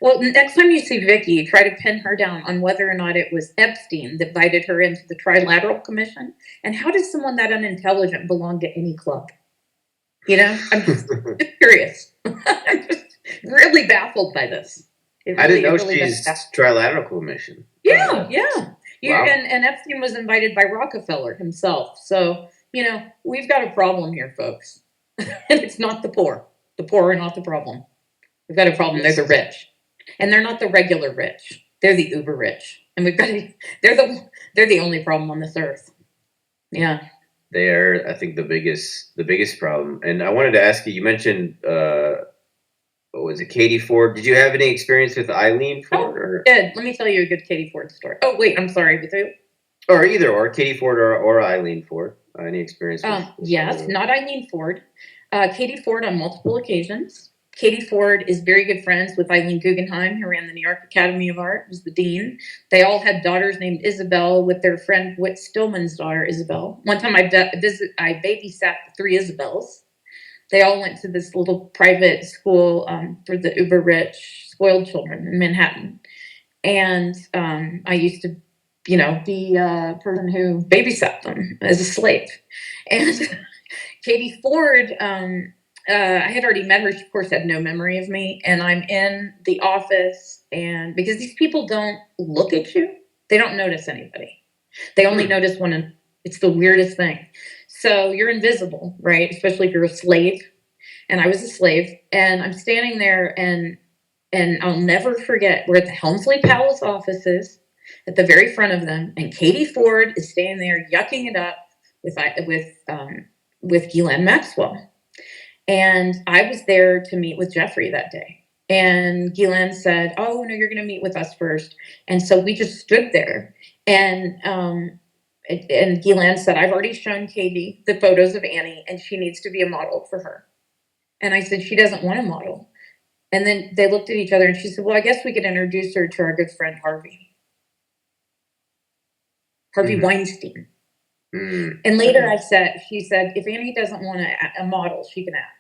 Well, next time you see Vicky, try to pin her down on whether or not it was Epstein that invited her into the Trilateral Commission. And how does someone that unintelligent belong to any club? You know, I'm just curious. I'm just really baffled by this. I didn't know she's Trilateral Commission. Yeah, yeah. Wow. And Epstein was invited by Rockefeller himself. So, you know, we've got a problem here, folks. And it's not the poor. The poor are not the problem. We've got a problem. They're the rich. And they're not the regular rich. They're the uber rich. And we've got to, they're the only problem on this earth. Yeah. They are, I think, the biggest problem. And I wanted to ask you, you mentioned what was it, Katie Ford? Did you have any experience with Eileen Ford? Or? Good. Let me tell you a good Katie Ford story. Oh, wait, I'm sorry. With who? Or either, or Katie Ford or Eileen Ford. Any experience with yes, not Eileen Ford. Katie Ford on multiple occasions. Katie Ford is very good friends with Eileen Guggenheim, who ran the New York Academy of Art, was the dean. They all had daughters named Isabel with their friend Whit Stillman's daughter, Isabel. One time I babysat the three Isabels. They all went to this little private school for the uber rich, spoiled children in Manhattan. And I used to, you know, be a person who babysat them as a slave. And Katie Ford, I had already met her. She, of course, had no memory of me. And I'm in the office. And because these people don't look at you, they don't notice anybody. They only notice when it's the weirdest thing. So you're invisible, right? Especially if you're a slave. And I was a slave. And I'm standing there, and I'll never forget, we're at the Helmsley Palace offices at the very front of them. And Katie Ford is standing there yucking it up with Ghislaine Maxwell. And I was there to meet with Jeffrey that day. And Ghislaine said, "Oh, no, you're going to meet with us first." And so we just stood there. And Ghislaine said, "I've already shown Katie the photos of Annie, and she needs to be a model for her." And I said, "She doesn't want a model." And then they looked at each other, and she said, "Well, I guess we could introduce her to our good friend Harvey Weinstein." And later she said, "If Annie doesn't want a model, she can act."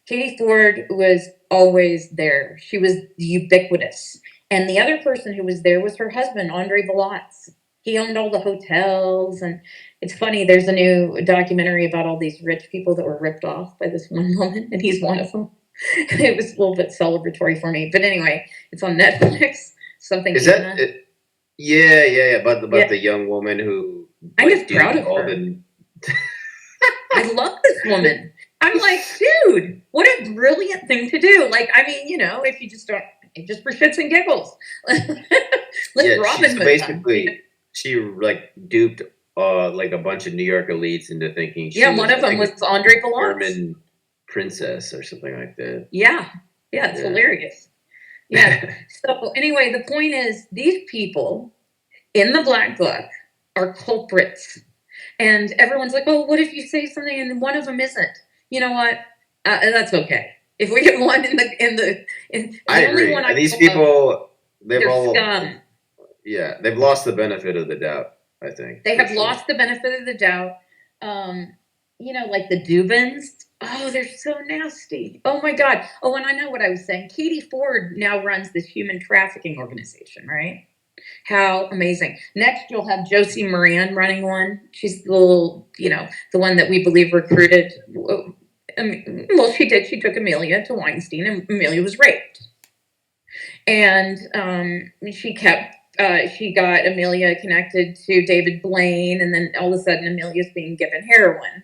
Katie Ford was always there. She was ubiquitous. And the other person who was there was her husband, Andre Velatz. He owned all the hotels. And it's funny, there's a new documentary about all these rich people that were ripped off by this one woman, and he's one of them. It was a little bit celebratory for me. But anyway, it's on Netflix. Something. Is that it? Yeah. About the young woman who. I'm just proud of her. I love this woman. I'm like, dude, what a brilliant thing to do. Like, I mean, you know, if you just don't, just for shits and giggles. Let's Robin Hood. Basically, she like duped like a bunch of New York elites into thinking. One of them was Andre Velatz. German princess or something like that. Yeah, it's hilarious. Yeah. So anyway, the point is, these people in the Black Book are culprits. And everyone's like, "Oh, what if you say something and one of them isn't?" You know what? That's okay. If we get one I agree. And these people, they've lost the benefit of the doubt. I think they have lost the benefit of the doubt. You know, like the Dubins. Oh, they're so nasty. Oh my God. Oh, and I know what I was saying. Katie Ford now runs this human trafficking organization, right? How amazing. Next, you'll have Josie Moran running one. She's the little, you know, the one that we believe recruited. Well, she did. She took Amelia to Weinstein, and Amelia was raped. And she got Amelia connected to David Blaine, and then all of a sudden Amelia's being given heroin.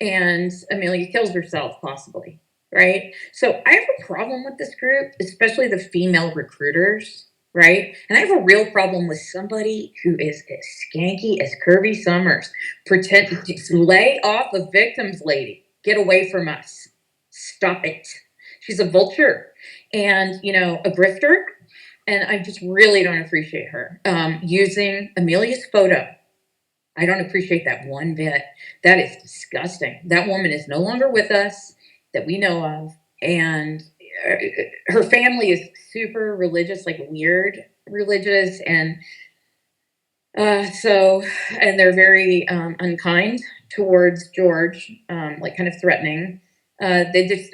And Amelia kills herself, possibly, right? So I have a problem with this group, especially the female recruiters, right? And I have a real problem with somebody who is as skanky as Kirby Summers. Pretend to lay off a victim's lady. Get away from us. Stop it. She's a vulture and, you know, a grifter. And I just really don't appreciate her using Amelia's photo. I don't appreciate that one bit. That is disgusting. That woman is no longer with us that we know of. And her family is super religious, like weird religious. And and they're very unkind towards George, like kind of threatening. They just,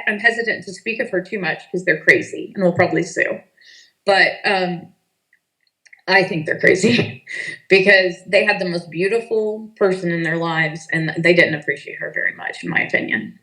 I'm hesitant to speak of her too much because they're crazy and will probably sue. But I think they're crazy because they had the most beautiful person in their lives and they didn't appreciate her very much, in my opinion.